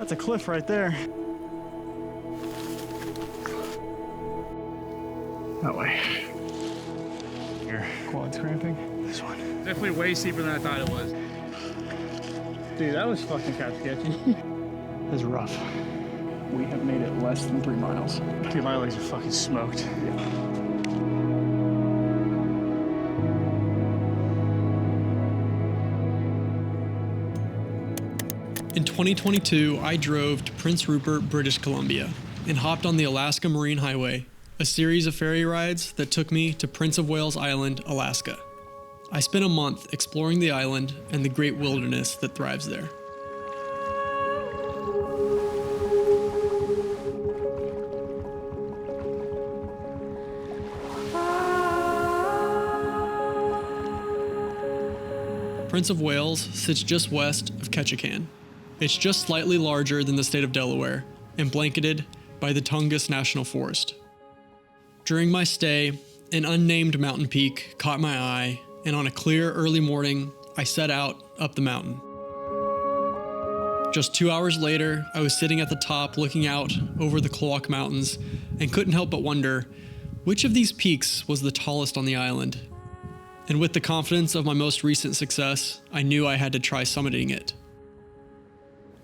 That's a cliff right there. That way. Your quad's cramping. This one. Definitely way steeper than I thought it was. Dude, that was fucking kind of sketchy. It's rough. We have made it less than 3 miles. Dude, my legs are fucking smoked. Yeah. In 2022, I drove to Prince Rupert, British Columbia, and hopped on the Alaska Marine Highway, a series of ferry rides that took me to Prince of Wales Island, Alaska. I spent a month exploring the island and the great wilderness that thrives there. Prince of Wales sits just west of Ketchikan. It's just slightly larger than the state of Delaware and blanketed by the Tongass National Forest. During my stay, an unnamed mountain peak caught my eye, and on a clear early morning, I set out up the mountain. Just 2 hours later, I was sitting at the top looking out over the Klawock Mountains and couldn't help but wonder, which of these peaks was the tallest on the island? And with the confidence of my most recent success, I knew I had to try summiting it.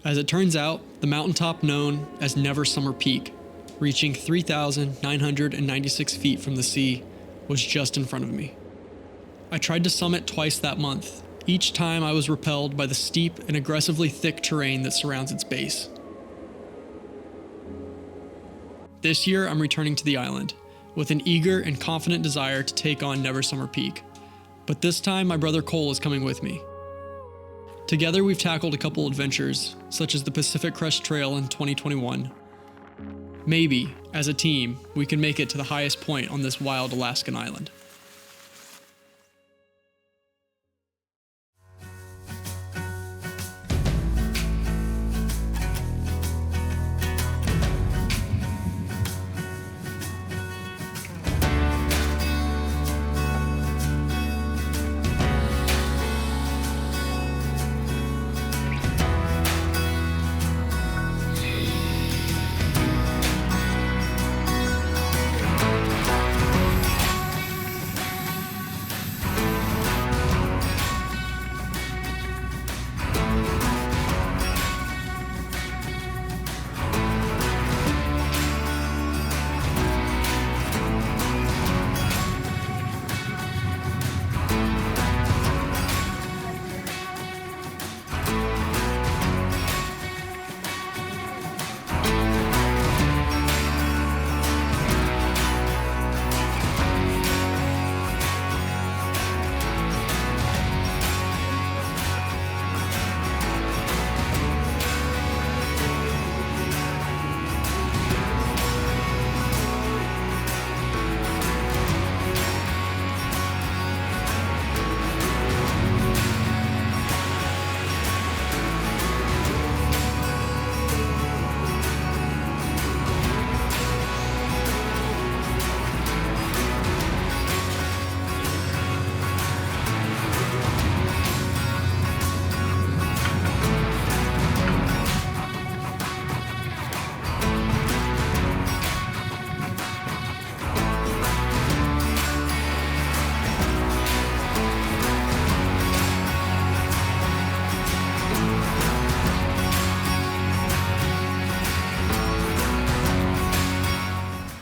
As it turns out, the mountaintop known as Never Summer Peak, reaching 3,996 feet from the sea, was just in front of me. I tried to summit twice that month. Each time I was repelled by the steep and aggressively thick terrain that surrounds its base. This year, I'm returning to the island with an eager and confident desire to take on Never Summer Peak. But this time, my brother Cole is coming with me. Together, we've tackled a couple adventures, such as the Pacific Crest Trail in 2021. Maybe, as a team, we can make it to the highest point on this wild Alaskan island.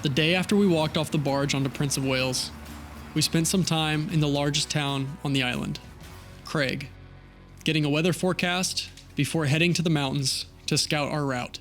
The day after we walked off the barge onto Prince of Wales, we spent some time in the largest town on the island, Craig, getting a weather forecast before heading to the mountains to scout our route.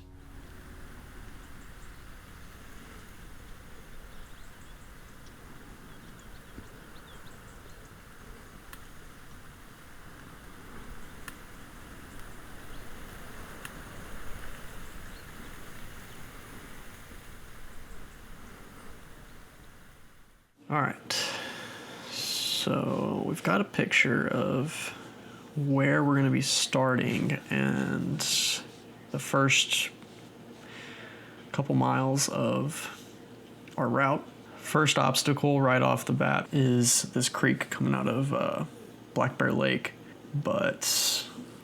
All right, so we've got a picture of where we're going to be starting, and the first couple miles of our route. First obstacle right off the bat is this creek coming out of Black Bear Lake, but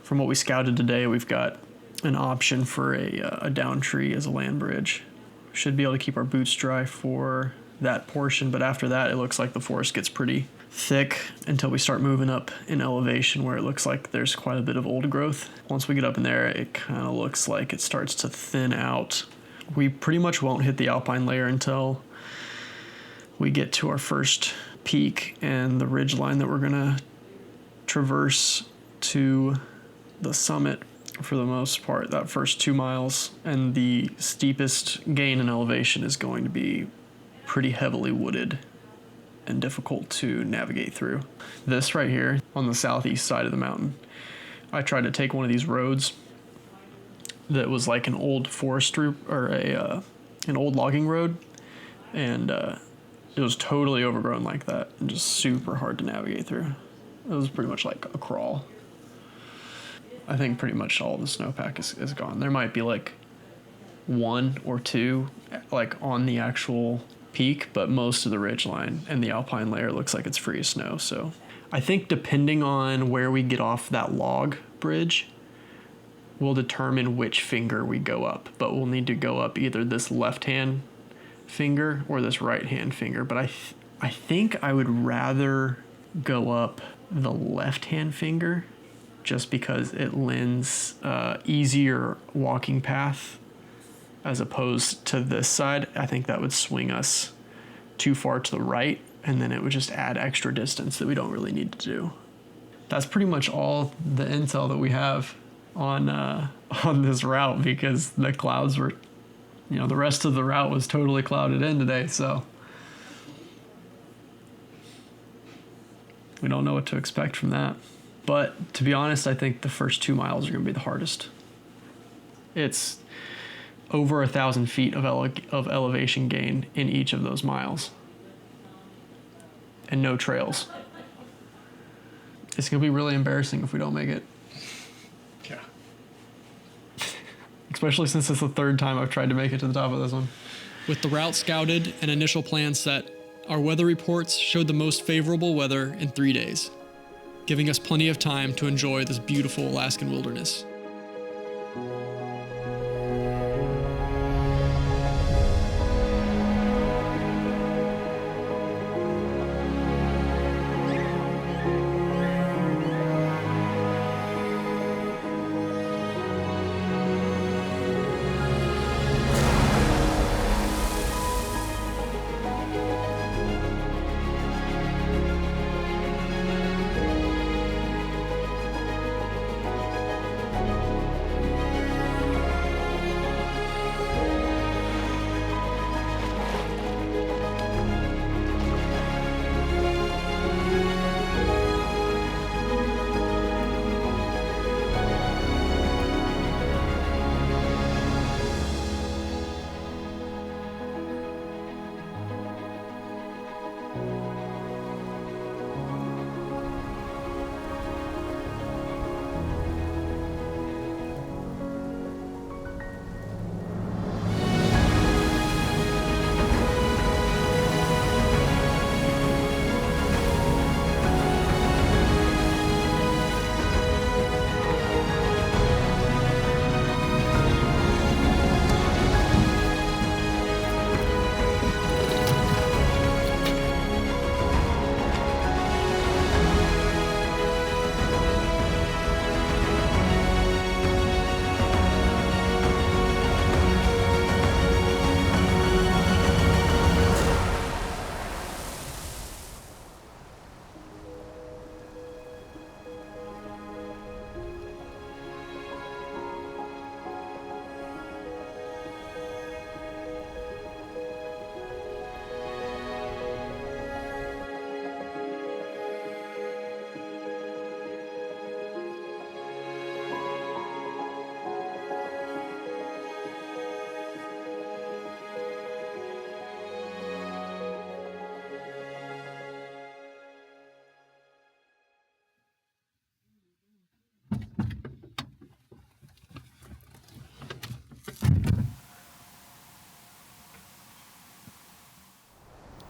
from what we scouted today, we've got an option for a down tree as a land bridge. Should be able to keep our boots dry for that portion, but after that it looks like the forest gets pretty thick until we start moving up in elevation where it looks like there's quite a bit of old growth. Once we get up in there, it kind of looks like it starts to thin out. We pretty much won't hit the alpine layer until we get to our first peak and the ridge line that we're gonna traverse to the summit for the most part, that first 2 miles. And the steepest gain in elevation is going to be pretty heavily wooded and difficult to navigate through. This right here on the southeast side of the mountain, I tried to take one of these roads that was like an old forestry or an old logging road, and it was totally overgrown like that and just super hard to navigate through. It was pretty much like a crawl. I think pretty much all the snowpack is gone. There might be like 1 or 2 like on the actual peak, but most of the ridgeline and the alpine layer looks like it's free of snow. So I think depending on where we get off that log bridge will determine which finger we go up, but we'll need to go up either this left hand finger or this right hand finger. But I think I would rather go up the left hand finger just because it lends easier walking path as opposed to this side. I think that would swing us too far to the right, and then it would just add extra distance that we don't really need to do. That's pretty much all the intel that we have on this route, because the clouds were, the rest of the route was totally clouded in today, so we don't know what to expect from that. But to be honest, I think the first 2 miles are going to be the hardest. It's over 1,000 feet of elevation gain in each of those miles, and no trails. It's going to be really embarrassing if we don't make it. Yeah. Especially since it's the 3rd time I've tried to make it to the top of this one. With the route scouted and initial plans set, our weather reports showed the most favorable weather in 3 days, giving us plenty of time to enjoy this beautiful Alaskan wilderness.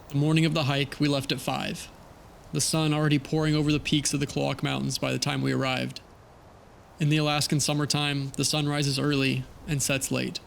The morning of the hike, we left at 5. The sun already pouring over the peaks of the Clawk Mountains by the time we arrived. In the Alaskan summertime, the sun rises early and sets late.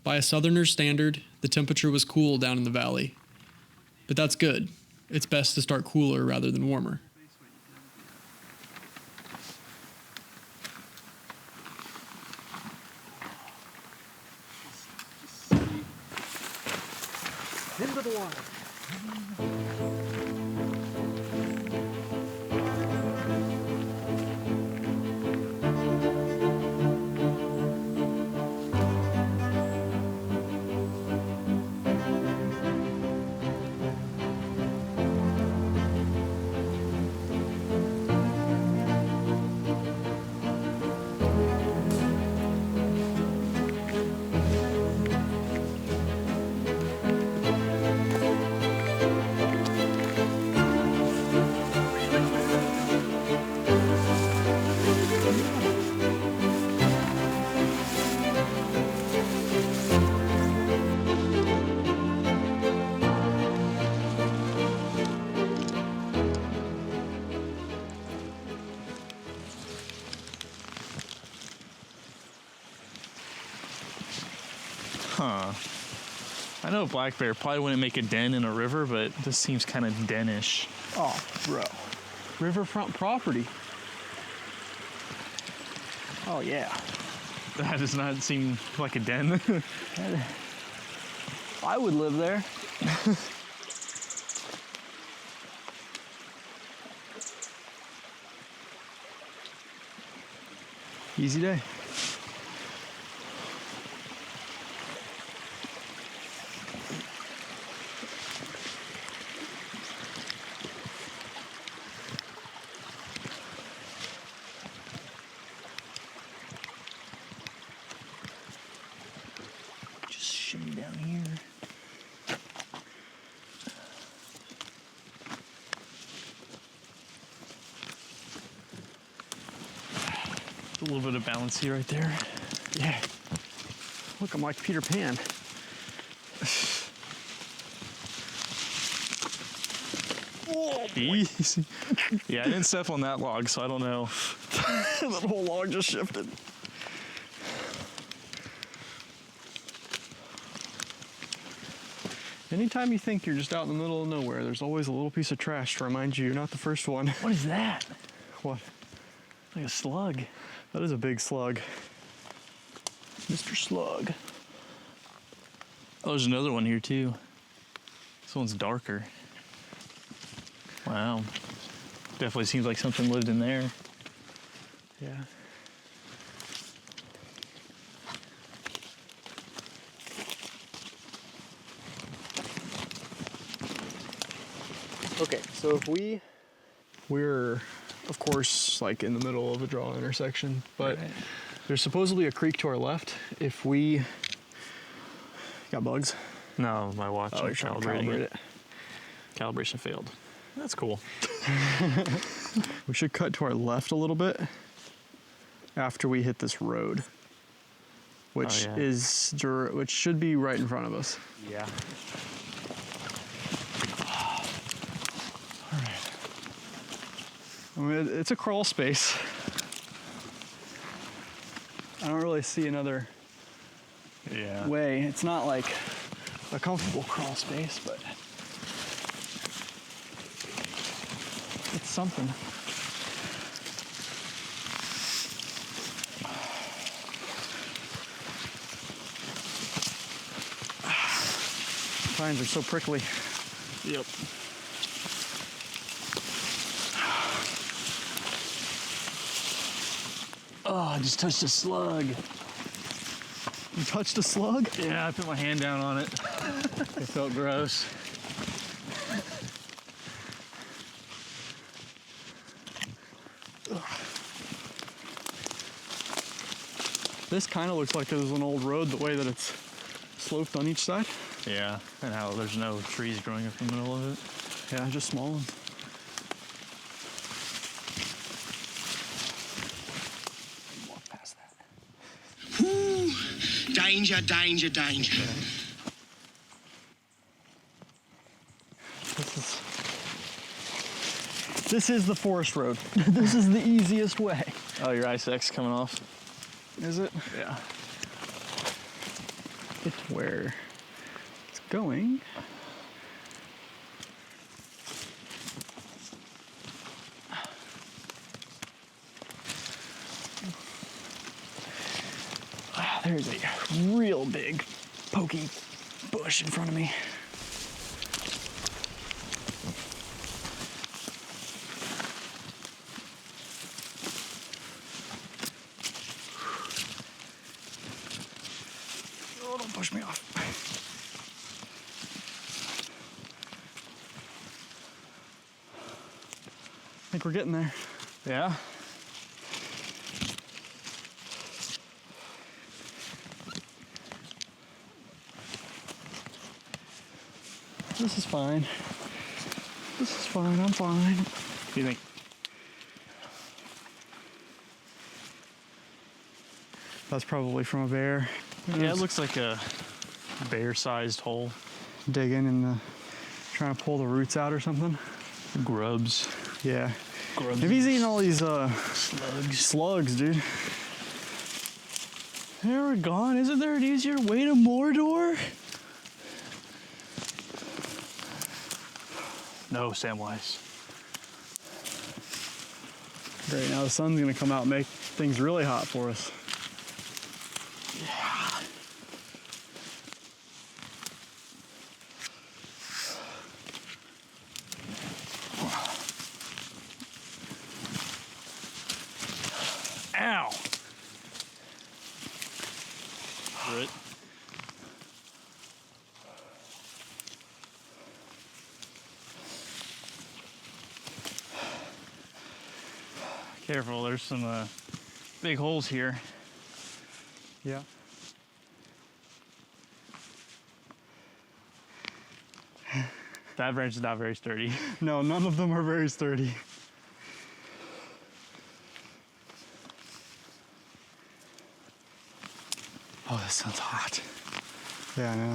By a southerner's standard, the temperature was cool down in the valley. But that's good. It's best to start cooler rather than warmer. Into the water. Huh. I know a black bear probably wouldn't make a den in a river, but this seems kind of denish. Oh, bro. Riverfront property. Oh, yeah. That does not seem like a den. I would live there. Easy day. Just shimmy down here. A little bit of bouncy right there. Yeah. Look, I'm like Peter Pan. Easy. Yeah, I didn't step on that log, so I don't know. That whole log just shifted. Anytime you think you're just out in the middle of nowhere, there's always a little piece of trash to remind you you're not the first one. What is that? What? Like a slug. That is a big slug. Mr. Slug. Oh, there's another one here too. This one's darker. Wow. Definitely seems like something lived in there. Yeah. Okay, so if we're of course like in the middle of a draw intersection, but Right. there's supposedly a creek to our left. If we got bugs. No, my watch. Oh, you're trying to calibrate it. Calibration failed. That's cool. We should cut to our left a little bit after we hit this road, which Oh, yeah. which should be right in front of us. Yeah. I mean, it's a crawl space. I don't really see another Yeah. way. It's not like a comfortable crawl space, but it's something. Vines are so prickly. Yep. Oh, I just touched a slug. You touched a slug? Yeah, I put my hand down on it. It felt gross. This kind of looks like it was an old road, the way that it's sloped on each side. Yeah, and how there's no trees growing up in the middle of it. Yeah, just small ones. Walk past that. Danger, danger, danger. This is the forest road. This is the easiest way. Oh, your ice X coming off? Is it? Yeah. It's where it's going. Ah, there's a real big pokey bush in front of me. Oh, don't push me off. I think we're getting there. Yeah? This is fine. This is fine, I'm fine. What do you think? That's probably from a bear. Yeah, it looks like a bear-sized hole. Digging and trying to pull the roots out or something. Grubs. Yeah. Grubs. Maybe he's eating all these slugs, dude. They're gone. Isn't there an easier way to Mordor? No, Samwise. Great, now the sun's gonna come out and make things really hot for us. Ow! Right. Careful, there's some big holes here. Yeah. That branch is not very sturdy. No, none of them are very sturdy. Oh, this sounds hot. Yeah, I know.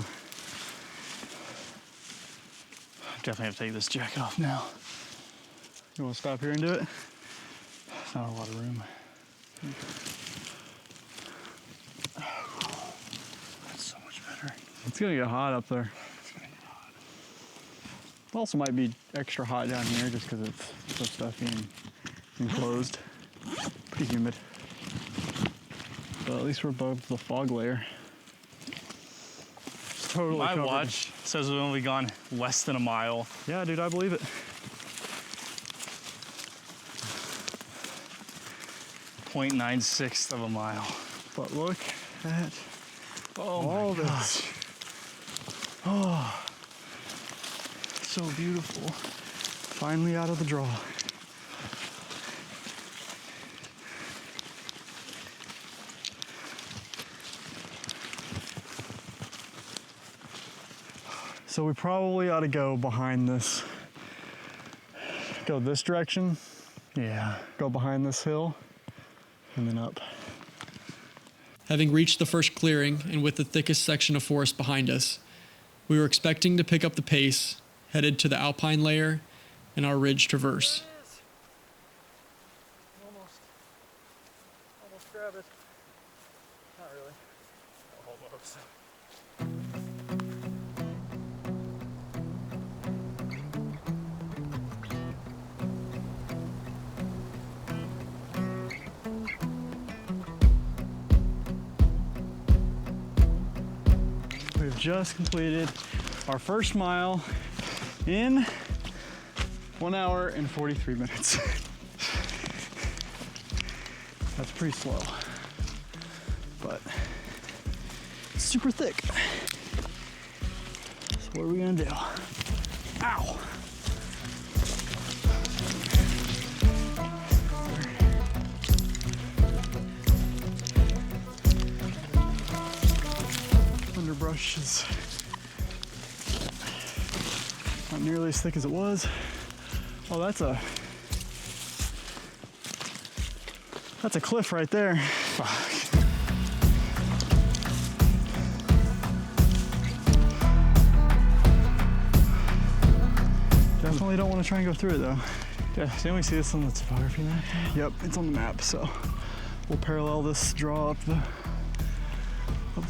Definitely have to take this jacket off now. You wanna stop here and do it? There's not a lot of room. That's so much better. It's gonna get hot up there. It also might be extra hot down here just because it's so stuffy and enclosed. Pretty humid. But at least we're above the fog layer. It's totally My covered. watch says we've only gone less than a mile. Yeah, dude, I believe it. 0.96 of a mile. But look at Oh all my this. gosh. Oh, so beautiful. Finally out of the draw. So we probably ought to go behind this. Go this direction, Yeah. go behind this hill, and then up. Having reached the first clearing and with the thickest section of forest behind us, we were expecting to pick up the pace, headed to the alpine layer and our ridge traverse. Almost grab it. Not really. Almost. We've just completed our first mile in 1 hour and 43 minutes. That's pretty slow, but it's super thick. So what are we gonna do? Ow! brush is not nearly as thick as it was. Oh, that's a cliff right there. Fuck. Definitely don't want to try and go through it though. Yeah, didn't we see this on the topography map? Yep, it's on the map, so we'll parallel this draw up the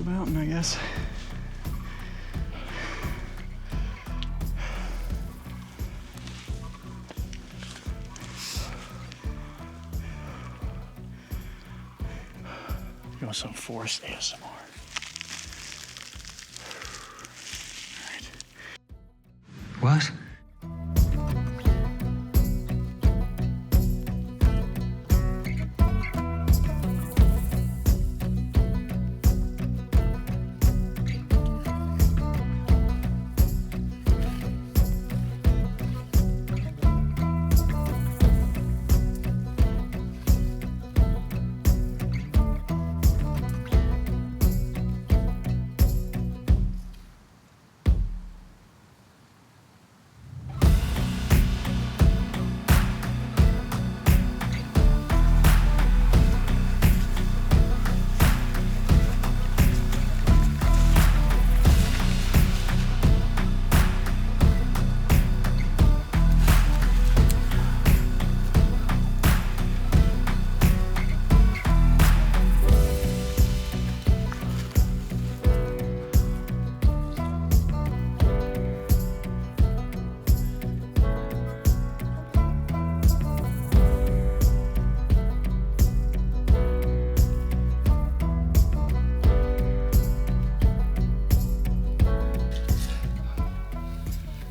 mountain, I guess. Doing some forest ASMR. What?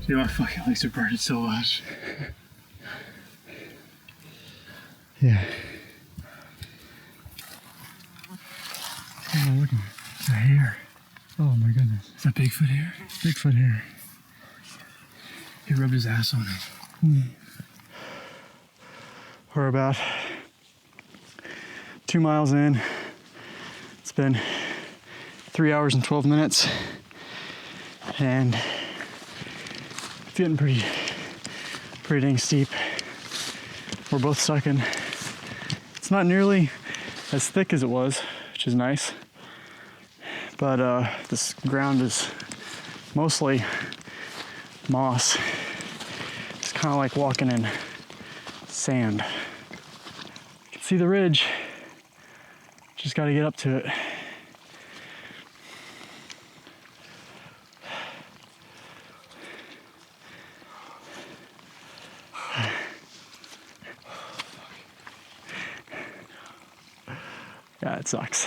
Dude, my fucking legs are burning so much. Yeah. Oh, look at the hair. Oh my goodness. Is that Bigfoot hair? Bigfoot hair. He rubbed his ass on it. We're about 2 miles in. It's been 3 hours and 12 minutes. And it's getting pretty dang steep. We're both sucking. It's not nearly as thick as it was, which is nice. But this ground is mostly moss. It's kind of like walking in sand. You can see the ridge. Just got to get up to it. Yeah, it sucks.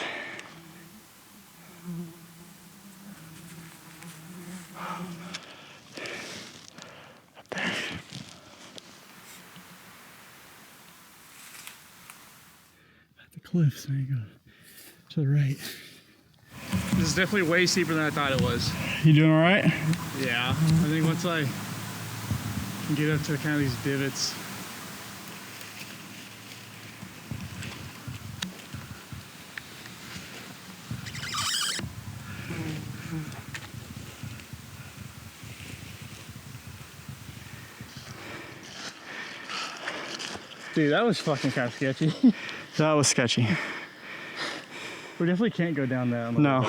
Up there. At the cliffs, there you go. To the right. This is definitely way steeper than I thought it was. You doing all right? Yeah, I think once I can get up to kind of these divots. Dude, that was fucking kind of sketchy. That was sketchy. We definitely can't go down that. No,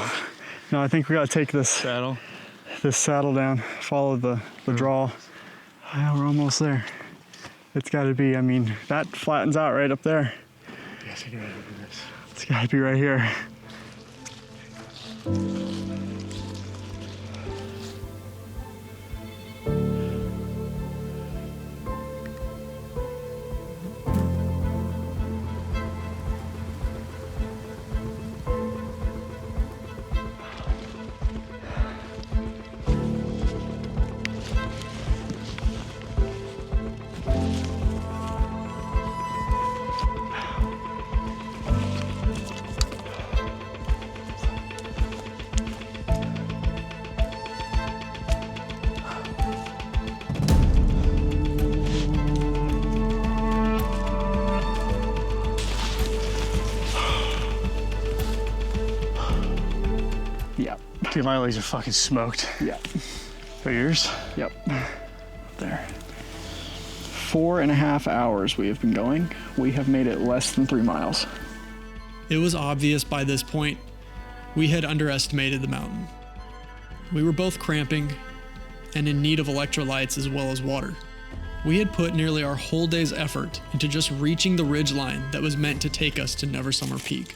I think we gotta take this Saddle. saddle down, follow the draw. Oh, we're almost there. It's gotta be, I mean, that flattens out right up there. Yes, I can do this. It's gotta be right here. Dude, my legs are fucking smoked. Yeah. Are yours? Yep. There. 4.5 hours we have been going. We have made it less than 3 miles. It was obvious by this point we had underestimated the mountain. We were both cramping and in need of electrolytes as well as water. We had put nearly our whole day's effort into just reaching the ridgeline that was meant to take us to Never Summer Peak.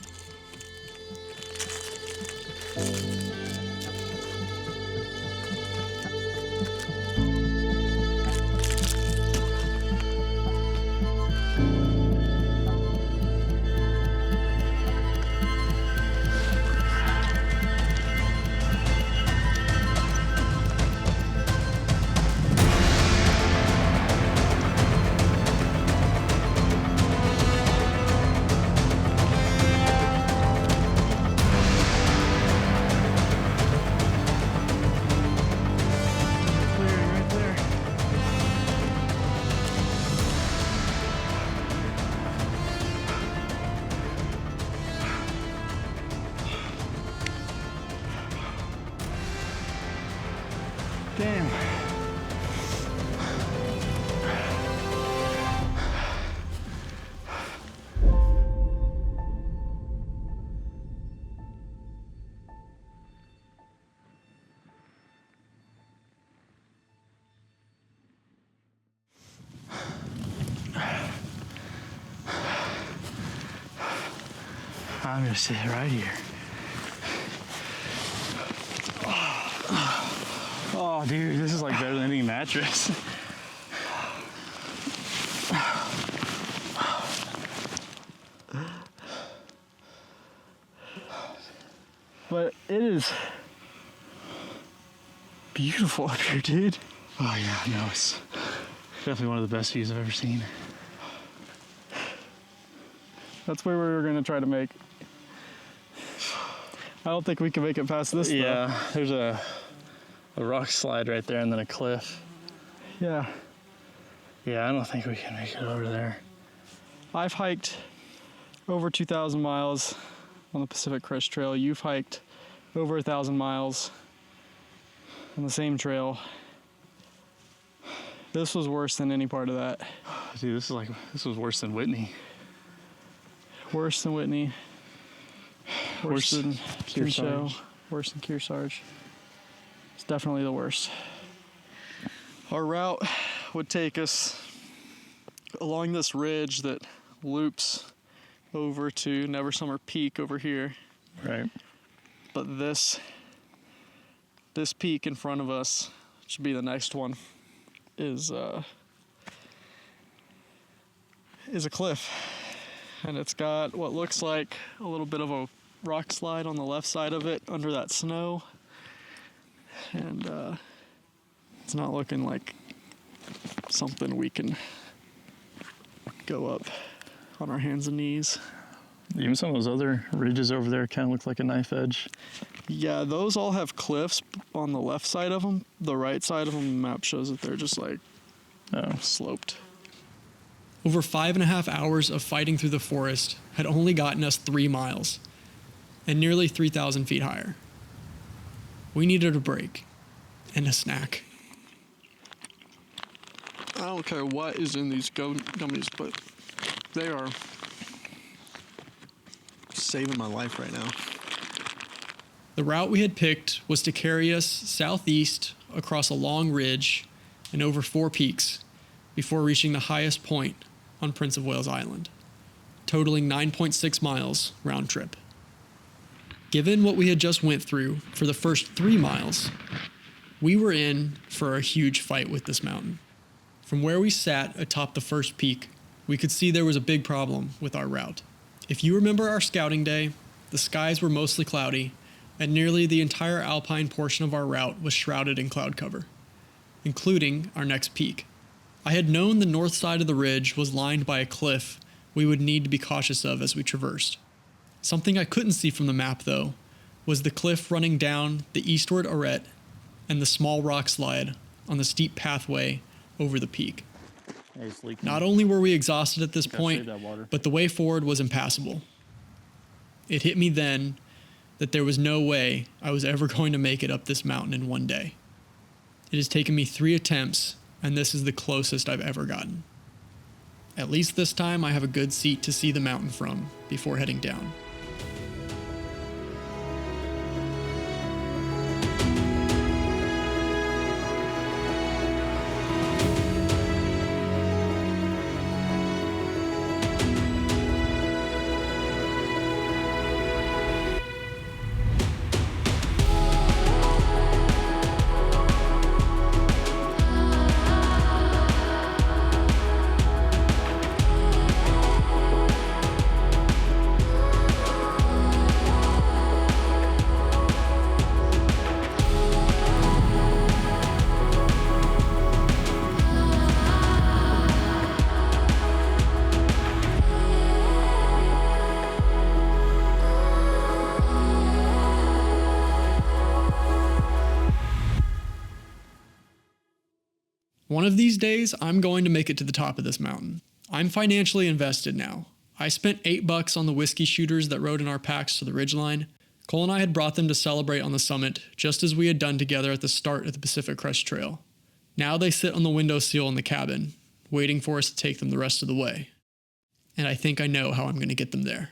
Right there. Damn. I'm gonna sit right here. Oh, dude, this is like better than any mattress. But it is beautiful up here, dude. Oh yeah, no, it's definitely one of the best views I've ever seen. That's where we were gonna try to make. I don't think we can make it past this though. Yeah, there's a rock slide right there and then a cliff. Yeah. Yeah, I don't think we can make it over there. I've hiked over 2,000 miles on the Pacific Crest Trail. You've hiked over 1,000 miles on the same trail. This was worse than any part of that. Dude, this was worse than Whitney. Worse than Whitney. Worse than Kearsarge. Pinchot. Worse than Kearsarge. It's definitely the worst. Our route would take us along this ridge that loops over to Never Summer Peak over here. Right. But this peak in front of us, should be the next one, is a cliff. And it's got what looks like a little bit of a rock slide on the left side of it under that snow. And it's not looking like something we can go up on our hands and knees. Even some of those other ridges over there kind of look like a knife edge. Yeah, those all have cliffs on the left side of them. The right side of them, the map shows that they're just like sloped. Over 5.5 hours of fighting through the forest had only gotten us 3 miles, and nearly 3,000 feet higher. We needed a break, and a snack. I don't care what is in these gummies, but they are saving my life right now. The route we had picked was to carry us southeast across a long ridge and over 4 peaks before reaching the highest point on Prince of Wales Island, totaling 9.6 miles round trip. Given what we had just went through for the first 3 miles, we were in for a huge fight with this mountain. From where we sat atop the first peak, we could see there was a big problem with our route. If you remember our scouting day, the skies were mostly cloudy, and nearly the entire alpine portion of our route was shrouded in cloud cover, including our next peak. I had known the north side of the ridge was lined by a cliff we would need to be cautious of as we traversed. Something I couldn't see from the map, though, was the cliff running down the eastward arête and the small rock slide on the steep pathway over the peak. Not only were we exhausted at this point, but the way forward was impassable. It hit me then that there was no way I was ever going to make it up this mountain in one day. It has taken me 3 attempts, and this is the closest I've ever gotten. At least this time I have a good seat to see the mountain from before heading down. One of these days, I'm going to make it to the top of this mountain. I'm financially invested now. I spent $8 on the whiskey shooters that rode in our packs to the ridgeline. Cole and I had brought them to celebrate on the summit, just as we had done together at the start of the Pacific Crest Trail. Now they sit on the windowsill in the cabin, waiting for us to take them the rest of the way. And I think I know how I'm going to get them there.